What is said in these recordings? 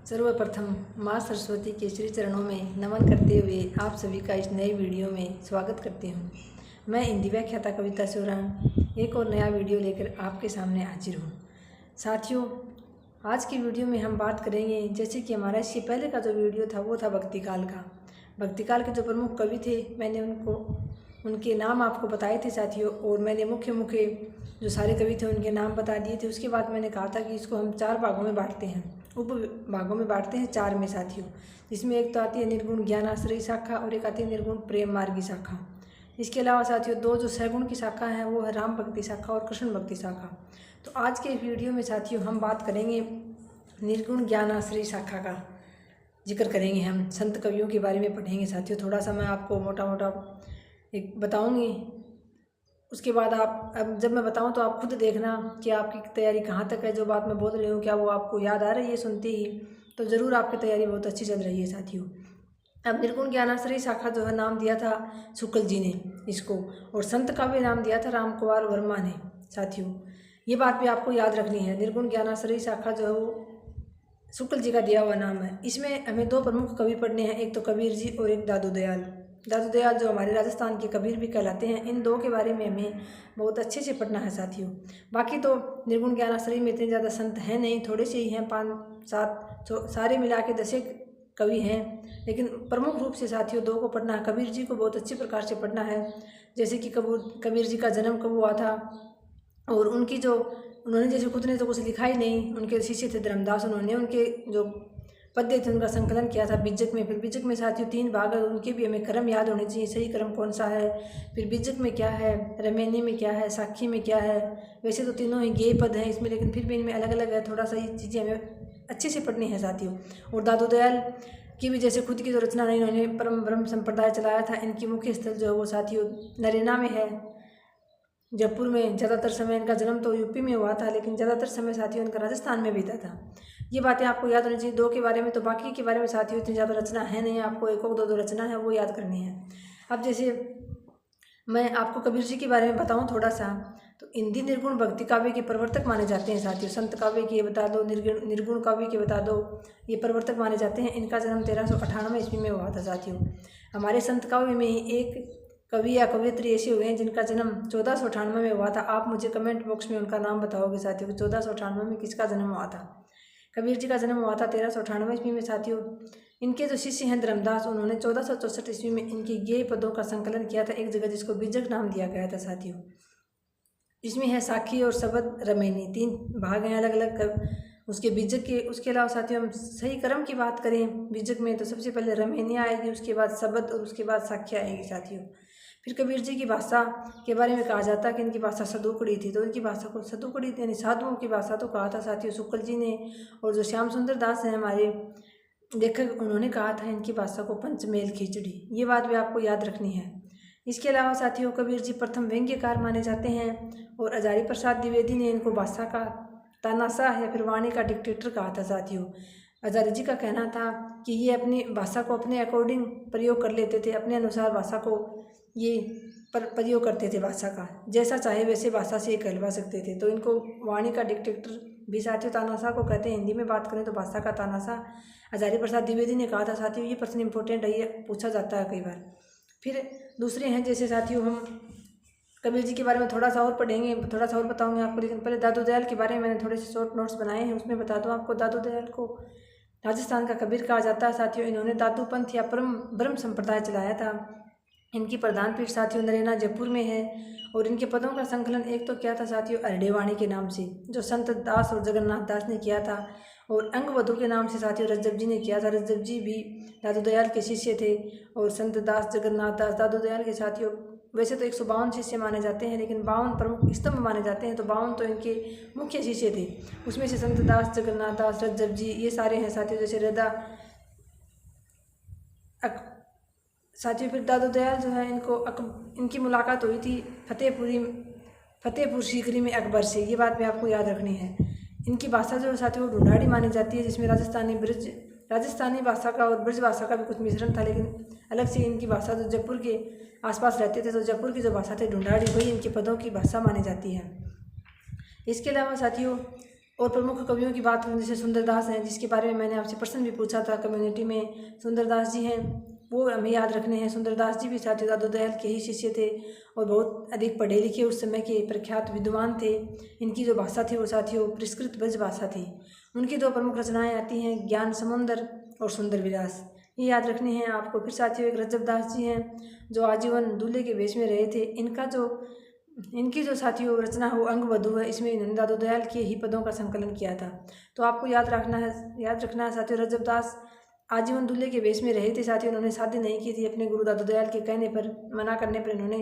सर्वप्रथम माँ सरस्वती के श्री चरणों में नमन करते हुए आप सभी का इस नए वीडियो में स्वागत करती हूँ। मैं हिंदी व्याख्याता कविता सोरान एक और नया वीडियो लेकर आपके सामने हाजिर हूँ। साथियों, आज की वीडियो में हम बात करेंगे, जैसे कि हमारा इससे पहले का जो वीडियो था वो था भक्तिकाल का। भक्तिकाल के जो प्रमुख कवि थे मैंने उनके नाम आपको बताए थे साथियों, और मैंने मुख्य जो सारे कवि थे उनके नाम बता दिए थे। उसके बाद मैंने कहा था कि इसको हम 4 भागों में बांटते हैं, उप भागों में बांटते हैं 4 में साथियों, जिसमें एक तो आती है निर्गुण ज्ञानाश्रयी शाखा और एक आती है निर्गुण प्रेम मार्गी शाखा। इसके अलावा साथियों 2 जो सगुण की शाखा है वो है राम भक्ति शाखा और कृष्ण भक्ति शाखा। तो आज के वीडियो में साथियों हम बात करेंगे निर्गुण ज्ञानाश्रयी शाखा का जिक्र करेंगे। हम संत कवियों के बारे में पढ़ेंगे साथियों। थोड़ा सा मैं आपको मोटा मोटा एक बताऊंगी, उसके बाद आप अब जब मैं बताऊं तो आप खुद देखना कि आपकी तैयारी कहाँ तक है। जो बात मैं बोल रही हूँ क्या वो आपको याद आ रही है सुनते ही, तो ज़रूर आपकी तैयारी बहुत अच्छी चल रही है साथियों। अब निर्गुण ज्ञानाश्रयी शाखा जो है नाम दिया था शुक्ल जी ने इसको, और संत का भी नाम दिया था राम कुमार वर्मा ने साथियों। ये बात भी आपको याद रखनी है। निर्गुण ज्ञानाश्रयी शाखा जो है वो शुक्ल जी का दिया हुआ नाम है। इसमें हमें 2 प्रमुख कवि पढ़ने हैं, एक तो कबीर जी और एक दादू दयाल। दादू दयाल जो हमारे राजस्थान के कबीर भी कहलाते हैं। इन 2 के बारे में हमें बहुत अच्छे से पढ़ना है साथियों। बाकी तो निर्गुण ज्ञानाश्रयी में इतने ज़्यादा संत हैं नहीं, थोड़े से ही हैं, 5-7 सारे मिला के 10 कवि हैं, लेकिन प्रमुख रूप से साथियों 2 को पढ़ना है। कबीर जी को बहुत अच्छी प्रकार से पढ़ना है। जैसे कि कबीर जी का जन्म कब हुआ था, और उनकी जो उन्होंने जैसे खुद ने तो कुछ लिखा ही नहीं, उनके शिष्य थे धर्मदास, उन्होंने उनके जो पद्य थे उनका संकलन किया था बीजक में। फिर बीजक में साथियों 3 भाग है, उनके भी हमें क्रम याद होने चाहिए, सही क्रम कौन सा है, फिर बीजक में क्या है, रमेनी में क्या है, साखी में क्या है। वैसे तो तीनों ही गेय पद हैं इसमें, लेकिन फिर भी इनमें अलग अलग है। थोड़ा सा ये चीज़ें हमें अच्छे से पढ़नी है साथियों। और दादू दयाल की भी जैसे खुद की जो रचना नहीं, उन्होंने परम ब्रह्म संप्रदाय चलाया था। इनकी मुख्य स्थल जो है वो साथियों नरेना में है, जयपुर में। ज़्यादातर समय इनका जन्म तो यूपी में हुआ था, लेकिन ज़्यादातर समय साथियों इनका राजस्थान में बीता था। ये बातें आपको याद होनी चाहिए 2 के बारे में। तो बाकी के बारे में साथियों इतनी ज़्यादा रचना है नहीं, आपको 1-2 रचना है वो याद करनी है। अब जैसे मैं आपको कबीर जी के बारे में बताऊं थोड़ा सा, तो हिंदी निर्गुण भक्ति काव्य के प्रवर्तक माने जाते हैं साथियों। संत काव्य के बता दो, निर्गुण काव्य के बता दो, ये प्रवर्तक माने जाते हैं। इनका जन्म 1398 ईस्वी में हुआ था साथियों। हमारे संत काव्य में ही एक कवि या कवयित्री ऐसे हुए हैं जिनका जन्म 1498 में हुआ था। आप मुझे कमेंट बॉक्स में उनका नाम बताओगे साथियों, 1498 में किसका जन्म हुआ था। कबीर जी का जन्म हुआ था 1398 ईस्वी में साथियों। इनके जो शिष्य हैं धर्मदास, उन्होंने 1464 ईस्वी में इनके गेय पदों का संकलन किया था एक जगह, जिसको बीजक नाम दिया गया था साथियों। इसमें है साखी और शबद रमेनी, 3 भाग हैं अलग अलग उसके बीजक के। उसके अलावा साथियों हम सही क्रम की बात करें बीजक में, तो सबसे पहले रमेनी आएगी, उसके बाद शबद और उसके बाद साखी आएगी साथियों। फिर कबीर जी की भाषा के बारे में कहा जाता है कि इनकी भाषा सदुकड़ी थी, तो इनकी भाषा को सदुकड़ी यानी साधुओं की भाषा तो कहा था साथियों शुक्ल जी ने। और जो श्याम सुंदर दास हैं हमारे लेखक, उन्होंने कहा था इनकी भाषा को पंचमेल खिचड़ी। ये बात भी आपको याद रखनी है। इसके अलावा साथियों कबीर जी प्रथम व्यंग्यकार माने जाते हैं, और हजारी प्रसाद द्विवेदी ने इनको भाषा का तानाशाह या फिर वाणी का डिक्टेटर कहा था साथियों। हजारी जी का कहना था कि ये अपनी भाषा को अपने अकॉर्डिंग प्रयोग कर लेते थे, अपने अनुसार भाषा को ये प्रयोग करते थे, भाषा का जैसा चाहे वैसे भाषा से कहलवा सकते थे। तो इनको वाणी का डिक्टेटर भी साथियों तानाशाह को कहते हैं। हिंदी में बात करें तो भाषा का तानाशाह हजारी प्रसाद द्विवेदी ने कहा था साथियों। ये प्रश्न इंपॉर्टेंट है, ये पूछा जाता है कई बार। फिर दूसरे हैं जैसे साथियों हम कबीर जी के बारे में थोड़ा सा और पढ़ेंगे, थोड़ा सा और बताऊंगे आपको, लेकिन पहले दादू दयाल के बारे में मैंने थोड़े से शॉर्ट नोट्स बनाए हैं, उसमें बता दूं आपको। दादू दयाल को राजस्थान का कबीर कहा जाता है साथियों। इन्होंने दादू पंथ या परम ब्रह्म संप्रदाय चलाया था। इनकी प्रधान पीठ साथियों नरेना जयपुर में है, और इनके पदों का संकलन एक तो क्या था साथियों अरडेवाणी के नाम से, जो संत दास और जगन्नाथ दास ने किया था, और अंगवधु के नाम से साथियों रज्जब जी ने किया था। रज्जब जी भी दादू दयाल के शिष्य थे, और संत दास जगन्नाथ दास दादू दयाल के साथियों वैसे तो 152 शिष्य माने जाते हैं, लेकिन 52 प्रमुख स्तंभ माने जाते हैं। तो 52 तो इनके मुख्य शिष्य थे, उसमें से संत दास जगन्नाथ दास रज्जब जी ये सारे हैं साथियों। जैसे रदा साथियों फिर दादू दयाल जो है इनकी मुलाकात हुई थी फतेहपुर सीकरी में अकबर से। ये बात भी आपको याद रखनी है। इनकी भाषा जो है साथियों ढूंढाड़ी मानी जाती है, जिसमें राजस्थानी भाषा का और ब्रज भाषा का भी कुछ मिश्रण था, लेकिन अलग से इनकी भाषा जो जयपुर के आसपास रहते थे तो जयपुर की जो भाषा थी ढूंढाड़ी, वही इनके पदों की भाषा मानी जाती है। इसके अलावा साथियों और प्रमुख कवियों की बात करें जैसे सुंदरदास हैं, जिसके बारे में मैंने आपसे प्रश्न भी पूछा था कम्युनिटी में। सुंदरदास जी हैं, वो हमें याद रखने हैं। सुंदरदास जी भी साथियों दादू दयाल के ही शिष्य थे और बहुत अधिक पढ़े लिखे उस समय के प्रख्यात विद्वान थे। इनकी जो भाषा थी वो साथियों परिष्कृत ब्रज भाषा थी। उनकी दो प्रमुख रचनाएं आती हैं, ज्ञान समुंदर और सुंदर विलास, ये याद रखनी है आपको। फिर साथियों एक रजबदास जी हैं जो आजीवन दूल्हे के वेश में रहे थे। इनकी जो साथियों रचना है वो अंग वधू है। इसमें इन्होंने दादू दयाल के ही पदों का संकलन किया था। तो आपको याद रखना है साथियों, रजबदास आजीवन दूल्हे के वेश में रहे थे साथियों। उन्होंने शादी नहीं की थी, अपने गुरु दादू दयाल के कहने पर, मना करने पर इन्होंने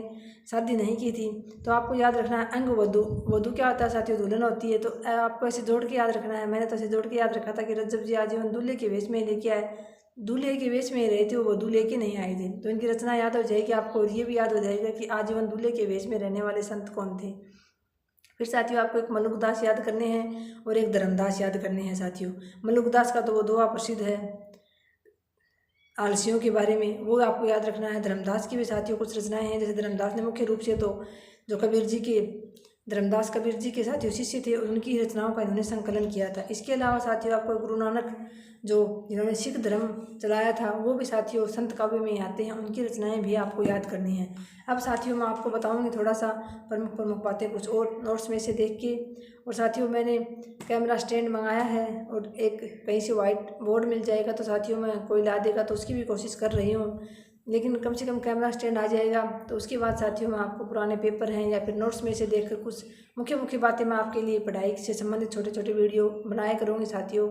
शादी नहीं की थी। तो आपको याद रखना है अंग वधू। वधू क्या होता है साथियों? दुल्हन होती है। तो आपको ऐसे जोड़ के याद रखना है। मैंने तो ऐसे जोड़ के याद रखा था कि रजब जी आजीवन दूल्हे के वेश में लेके आए, दूल्हे के वेश में रहे थे, वो वधू लेके नहीं आए थे। तो इनकी रचना याद हो जाएगी आपको और ये भी याद हो जाएगा कि आजीवन दूल्हे के वेश में रहने वाले संत कौन थे। फिर साथियों आपको एक मलुकदास याद करने हैं और एक धर्मदास याद करने हैं साथियों। मलुकदास का तो वो दोहा प्रसिद्ध है आलसियों के बारे में, वो आपको याद रखना है। धर्मदास की भी साथियों कुछ रचनाएं हैं। जैसे धर्मदास ने मुख्य रूप से तो जो धर्मदास कबीर जी के साथियों शिष्य थे, उनकी रचनाओं का इन्होंने संकलन किया था। इसके अलावा साथियों आपको गुरु नानक जिन्होंने सिख धर्म चलाया था, वो भी साथियों संत काव्य में आते हैं। उनकी रचनाएं भी आपको याद करनी है। अब साथियों मैं आपको बताऊंगी थोड़ा सा प्रमुख बातें कुछ और नोट्स में से देख के। और साथियों मैंने कैमरा स्टैंड मंगाया है और एक कहीं से वाइट बोर्ड मिल जाएगा तो साथियों मैं कोई ला देगा तो उसकी भी कोशिश कर रही हूँ, लेकिन कम से कम कैमरा स्टैंड आ जाएगा। तो उसके बाद साथियों मैं आपको पुराने पेपर हैं या फिर नोट्स में से देखकर कुछ मुख्य बातें मैं आपके लिए पढ़ाई से संबंधित छोटे छोटे वीडियो बनाया करूँगी साथियों।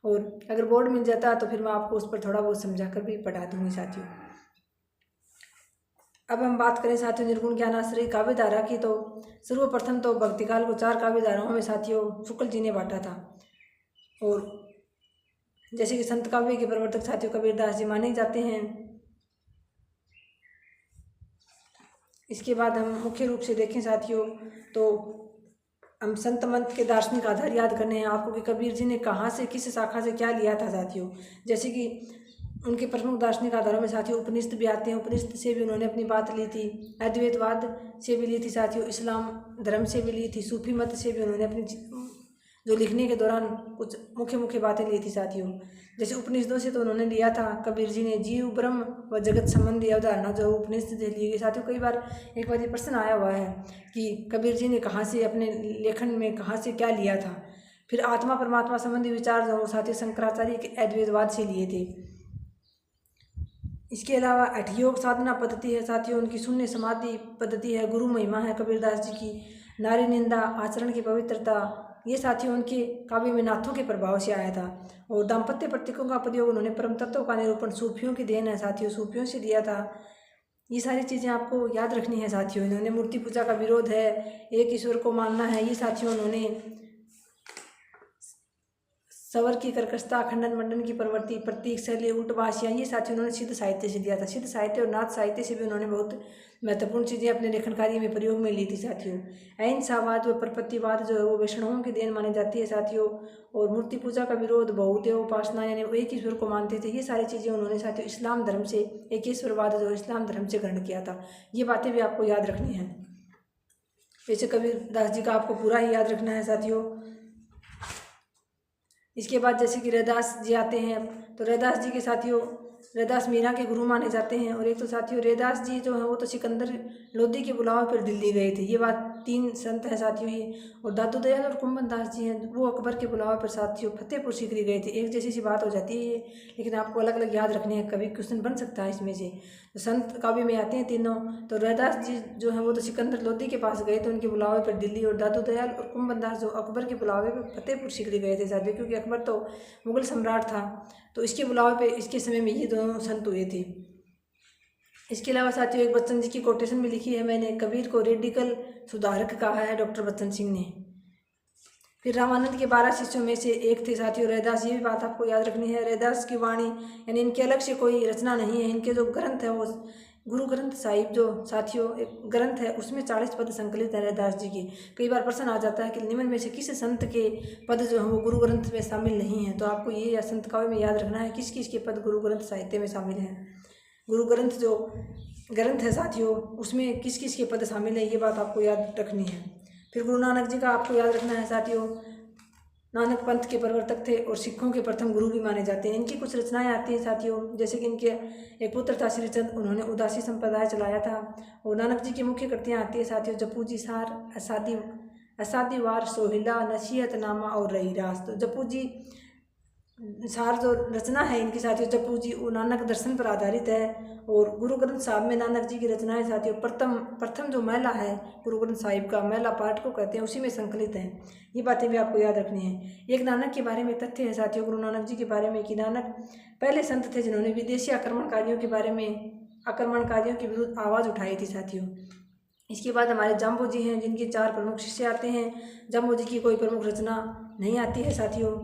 और अगर बोर्ड मिल जाता तो फिर मैं आपको उस पर थोड़ा बहुत समझा कर भी पढ़ा दूँगी साथियों। अब हम बात करें साथियों निर्गुण ज्ञानाश्रय काव्य धारा की, तो सर्वप्रथम तो भक्तिकाल को 4 काव्य धाराओं में साथियों शुक्ल जी ने बांटा था। और जैसे कि संत काव्य के प्रवर्तक साथियों कबीरदास जी माने जाते हैं। इसके बाद हम मुख्य रूप से देखें साथियों तो हम संत मंत के दार्शनिक आधार याद करने हैं आपको कि कबीर जी ने कहाँ से किस शाखा से क्या लिया था साथियों। जैसे कि उनके प्रमुख दार्शनिक आधारों में साथियों उपनिषद भी आते हैं। उपनिषद से भी उन्होंने अपनी बात ली थी, अद्वैतवाद से भी ली थी साथियों, इस्लाम धर्म से भी ली थी, सूफी मत से भी उन्होंने अपनी जो लिखने के दौरान कुछ मुख्य बातें ली थी साथियों। जैसे उपनिषदों से तो उन्होंने लिया था कबीर जी ने जीव ब्रह्म व जगत संबंधी अवधारणा जो उपनिषद से ली गई साथियों। कई बार एक बार ये प्रश्न आया हुआ है कि कबीर जी ने कहाँ से अपने लेखन में कहाँ से क्या लिया था। फिर आत्मा परमात्मा संबंधी विचार जो साथियों शंकराचार्य के अद्वैतवाद से लिए थे। इसके अलावा हठयोग साधना पद्धति है साथियों, उनकी शून्य समाधि पद्धति है, गुरु महिमा है कबीरदास जी की, नारी निंदा, आचरण की पवित्रता, ये साथियों उनके काव्य में नाथों के प्रभाव से आया था। और दाम्पत्य प्रतीकों का प्रयोग उन्होंने परम तत्व का निरूपण सूफियों की देन है साथियों, सूफियों से दिया था। ये सारी चीज़ें आपको याद रखनी है साथियों। इन्होंने मूर्ति पूजा का विरोध है, एक ईश्वर को मानना है, ये साथियों उन्होंने सवर की कर्कशता, खंडन मंडन की प्रवृत्ति, प्रतीक शैली, उल्टभाषियाँ, ये साथियों उन्होंने सिद्ध साहित्य से दिया था। सिद्ध साहित्य और नाथ साहित्य से भी उन्होंने बहुत महत्वपूर्ण चीज़ें अपने लेखन कार्य में प्रयोग में ली थी साथियों। अहिंसावाद व प्रपत्तिवाद जो है वो वैष्णवों की देन मानी जाती है साथियों। और मूर्ति पूजा का विरोध, बहुदेव उपासना यानी वो एक ईश्वर को मानते थे, ये सारी चीज़ें उन्होंने साथियों इस्लाम धर्म से, एकेश्वरवाद जो इस्लाम धर्म से ग्रहण किया था। ये बातें भी आपको याद रखनी है। वैसे कबीरदास जी का आपको पूरा ही याद रखना है साथियों। इसके बाद जैसे कि रैदास जी आते हैं, तो रैदास जी के साथियों रैदास मीरा के गुरु माने जाते हैं। और एक तो साथियों रैदास जी जो हैं वो तो सिकंदर लोधी के बुलावे पर दिल्ली गए थे, ये बात 3 संत हैं साथियों ये। और दादू दयाल और कुंभन दास जी हैं, वो अकबर के बुलावे पर साथियों फतेहपुर सीकरी गए थे। एक जैसी सी बात हो जाती है ये, लेकिन आपको अलग अलग याद रखने हैं, कभी क्वेश्चन बन सकता है इसमें से। तो संत काव्य में आते हैं तीनों। तो रैदास जी जो हैं वो तो सिकंदर लोधी के पास गए थे उनके बुलावे पर दिल्ली। और दादू दयाल और कुंभन दास जो अकबर के बुलावे पर फतेहपुर सीकरी गए थे साथियों, क्योंकि अकबर तो मुगल सम्राट था, तो इसके बुलावे पे इसके समय में ये दोनों संत हुए थे। इसके अलावा साथियों एक बच्चन जी की कोटेशन भी लिखी है मैंने, कबीर को रेडिकल सुधारक कहा है डॉक्टर बच्चन सिंह ने। फिर रामानंद के 12 शिष्यों में से एक थे साथियों रैदास, ये भी बात आपको याद रखनी है। रैदास की वाणी यानी इनके अलग से कोई रचना नहीं है, इनके जो ग्रंथ है वो गुरु ग्रंथ साहिब जो साथियों एक ग्रंथ है, उसमें 40 पद संकलित है रैदास जी के। कई बार प्रश्न आ जाता है कि निम्न में से किस संत के पद जो हैं वो गुरु ग्रंथ में शामिल नहीं है, तो आपको ये या संत काव्य में याद रखना है किस किस के पद गुरु ग्रंथ साहित्य में शामिल हैं। गुरु ग्रंथ जो ग्रंथ है साथियों उसमें किस किस के पद शामिल है, ये बात आपको याद रखनी है। फिर गुरु नानक जी का आपको याद रखना है साथियों, नानक पंथ के प्रवर्तक थे और सिखों के प्रथम गुरु भी माने जाते हैं। इनकी कुछ रचनाएं आती हैं साथियों, जैसे कि इनके एक पुत्र था श्रीचंद, उन्होंने उदासी संप्रदाय चलाया था। और नानक जी की मुख्य कृतियाँ आती है साथियों, जपू जी सार, असादी वार, सोहिला, नसीहतनामा और रहीरास। तो जपू जी सार जो रचना है इनकी साथियों, जपू जी वो नानक दर्शन पर आधारित है। और गुरु ग्रंथ साहब में नानक जी की रचनाएं साथियों प्रथम जो महिला है गुरु ग्रंथ साहिब का महिला पाठ को कहते हैं, उसी में संकलित है। ये बातें भी आपको याद रखनी है। एक नानक के बारे में तथ्य है साथियों, गुरु नानक जी के बारे में कि नानक पहले संत थे जिन्होंने विदेशी आक्रमणकारियों के विरुद्ध आवाज़ उठाई थी साथियों। इसके बाद हमारे जाम्बो जी हैं, जिनके 4 प्रमुख शिष्य आते हैं। जाम्बो जी की कोई प्रमुख रचना नहीं आती है साथियों।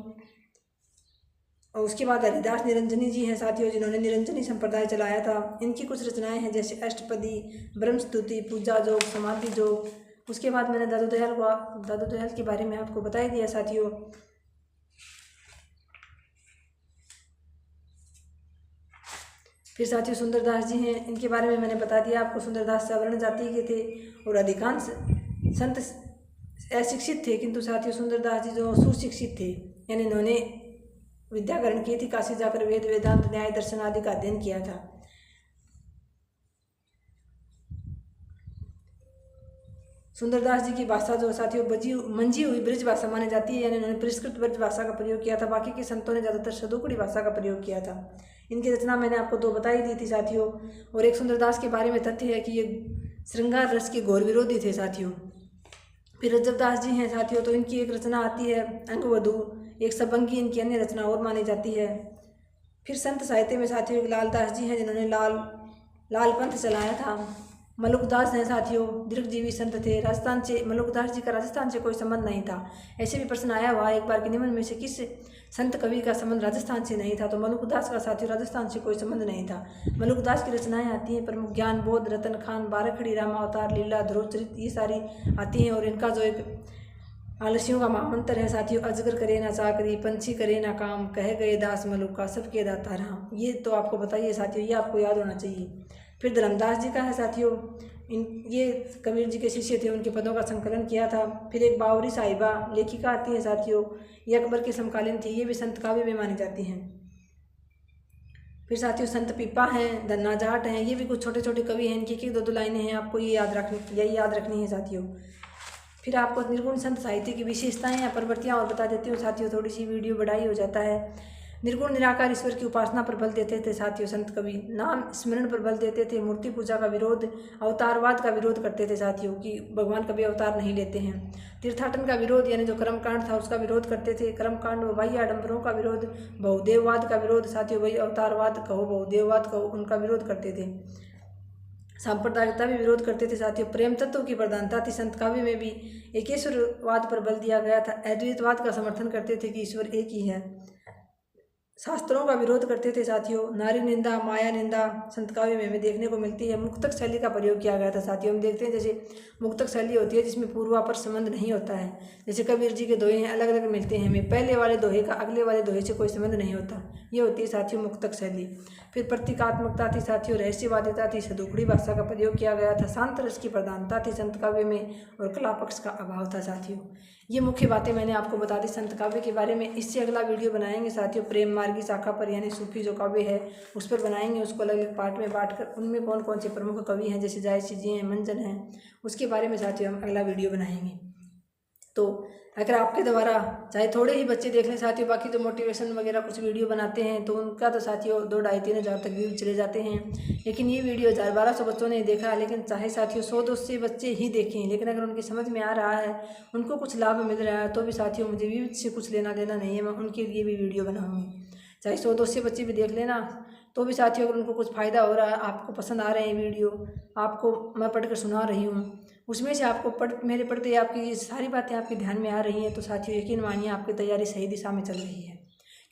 और उसके बाद हरिदास निरंजनी जी हैं साथियों, जिन्होंने निरंजनी संप्रदाय चलाया था। इनकी कुछ रचनाएं हैं जैसे अष्टपदी, ब्रह्मस्तुति, पूजा जोग, समाधि जोग। उसके बाद मैंने दादू दयाल के बारे में आपको बता ही दिया साथियों। फिर साथियों सुंदरदास जी हैं, इनके बारे में मैंने बता दिया आपको। सुंदरदास सवर्ण जाति के थे और अधिकांश संत अशिक्षित थे, किंतु साथियों सुंदरदास जी जो सुशिक्षित थे, यानी इन्होंने विद्या ग्रहण की थी, काशी जाकर वेद वेदांत न्याय दर्शन आदि का अध्ययन किया था। सुंदरदास जी की भाषा जो साथियों मंजी हुई ब्रज भाषा मानी जाती है, यानी उन्होंने परिष्कृत ब्रज भाषा का प्रयोग किया था। बाकी के संतों ने ज़्यादातर सदोकड़ी भाषा का प्रयोग किया था। इनकी रचना मैंने आपको 2 बताई दी थी साथियों। और एक सुंदरदास के बारे में तथ्य है कि ये श्रृंगार रस के घोर विरोधी थे साथियों। फिर रजबदास जी हैं साथियों, तो इनकी एक रचना आती है अंगवधू, एक सबंगी इनकी अन्य रचना और मानी जाती है। फिर संत साहित्य में साथियों एक लालदास जी हैं, जिन्होंने लाल पंथ चलाया था। मलुकदास हैं साथियों, दीर्घजीवी संत थे। राजस्थान से मलुकदास जी का राजस्थान से कोई संबंध नहीं था। ऐसे भी प्रश्न आया हुआ एक बार कि निम्न में से किस संत कवि का संबंध राजस्थान से नहीं था, तो मलुकदास का साथियों राजस्थान से कोई संबंध नहीं था। मलुकदास की रचनाएं आती हैं प्रमुख ज्ञान बोध, रतन खान, बारखड़ी, रामावतार, लीला, ध्रुव चरित, ये सारी आती हैं। और इनका जो एक आलसियों का महामंत्र है साथियों, अजगर करे ना चाकरी, पंछी करे ना काम, कह गए दास मलुका, सबके दाता राम। ये तो आपको बताइए साथियों, ये आपको याद होना चाहिए। फिर धर्मदास जी का है साथियों, ये कबीर जी के शिष्य थे, उनके पदों का संकलन किया था। फिर एक बावरी साहिबा लेखिका आती है साथियों, ये अकबर के समकालीन थी, ये भी संत काव्य में मानी जाती हैं। फिर साथियों संत पीपा हैं, धन्ना जाट हैं, ये भी कुछ छोटे छोटे कवि हैं, इनकी 1-2 लाइनें हैं, आपको ये याद रखनी है साथियों। फिर आपको निर्गुण संत साहित्य की विशेषताएं या प्रवृत्तियाँ और बता देती हूँ साथियों, थोड़ी सी वीडियो बढ़ाई हो जाता है। निर्गुण निराकार ईश्वर की उपासना पर बल देते थे साथियों संत कवि, नाम स्मरण पर बल देते थे, मूर्ति पूजा का विरोध, अवतारवाद का विरोध करते थे साथियों कि भगवान कभी अवतार नहीं लेते हैं। तीर्थाटन का विरोध, यानी जो कर्मकांड था उसका विरोध करते थे। कर्मकांड व बाह्य आडंबरों का विरोध, बहुदेववाद का विरोध साथियों, वही अवतारवाद कहो बहुदेववाद कहो, उनका विरोध करते थे। सांप्रदायिकता भी विरोध करते थे साथियों। प्रेम तत्व की प्रधानता थी संत काव्य में भी। एकेश्वरवाद पर बल दिया गया था। अद्वैतवाद का समर्थन करते थे कि ईश्वर एक ही है। शास्त्रों का विरोध करते थे साथियों। नारी निंदा, माया निंदा संत काव्य में हमें देखने को मिलती है। मुक्तक शैली का प्रयोग किया गया था साथियों। हम देखते हैं जैसे मुक्तक शैली होती है जिसमें पूर्वापर संबंध नहीं होता है। जैसे कबीर जी के दोहे हैं, अलग अलग मिलते हैं हमें, पहले वाले दोहे का अगले वाले दोहे से कोई संबंध नहीं होता, ये होती है साथियों मुक्तक शैली। फिर प्रतीकात्मकता थी साथियों, रहस्यवादिता थी, सदुकड़ी भाषा का प्रयोग किया गया था, शांत रस की प्रधानता थी संत काव्य में, और कला पक्ष का अभाव था साथियों। ये मुख्य बातें मैंने आपको बता दी संत काव्य के बारे में। इससे अगला वीडियो बनाएंगे साथियों प्रेम मार्गी शाखा पर, यानी सूफी जो काव्य है उस पर बनाएंगे, उसको अलग अलग पार्ट में बांटकर उनमें कौन कौन से प्रमुख कवि हैं, जैसे जायसी जी हैं, मंजन हैं, उसके बारे में साथियों हम अगला वीडियो बनाएंगे। तो अगर आपके द्वारा चाहे थोड़े ही बच्चे देख लें साथियों, बाकी जो मोटिवेशन वगैरह कुछ वीडियो बनाते हैं तो उनका तो साथियों 2-2.5-3 हज़ार तक व्यूज चले जाते हैं, लेकिन ये वीडियो 1000-1200 बच्चों ने देखा। लेकिन चाहे साथियों 100-200 बच्चे ही देखें, लेकिन अगर उनकी समझ में आ रहा है, उनको कुछ लाभ मिल रहा है, तो भी साथियों मुझे व्यूज से कुछ लेना देना नहीं है, मैं उनके लिए भी वीडियो बनाऊँगी। चाहे 100-200 बच्चे भी देख लेना, तो भी साथियों अगर उनको कुछ फ़ायदा हो रहा है, आपको पसंद आ रहे हैं वीडियो, आपको मैं पढ़ कर सुना रही हूँ, उसमें से आपको मेरे पढ़ते आपकी ये सारी बातें आपके ध्यान में आ रही हैं, तो साथियों यकीन मानिए आपकी तैयारी सही दिशा में चल रही है।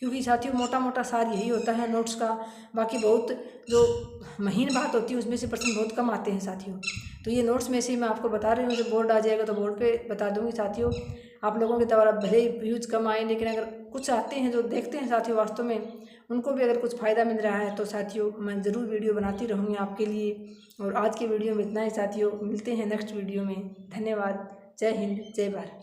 क्योंकि साथियों मोटा मोटा सार यही होता है नोट्स का, बाकी बहुत जो महीन बात होती है उसमें से प्रश्न बहुत कम आते हैं साथियों। तो ये नोट्स में से मैं आपको बता रही हूँ, जब बोर्ड आ जाएगा तो बोर्ड पे बता दूँगी साथियों। आप लोगों के द्वारा भले ही व्यूज कम आए, लेकिन अगर कुछ आते हैं जो देखते हैं साथियों वास्तव में, उनको भी अगर कुछ फ़ायदा मिल रहा है, तो साथियों मैं ज़रूर वीडियो बनाती रहूँगी आपके लिए। और आज के वीडियो में इतना ही साथियों, मिलते हैं नेक्स्ट वीडियो में। धन्यवाद। जय हिंद, जय भारत।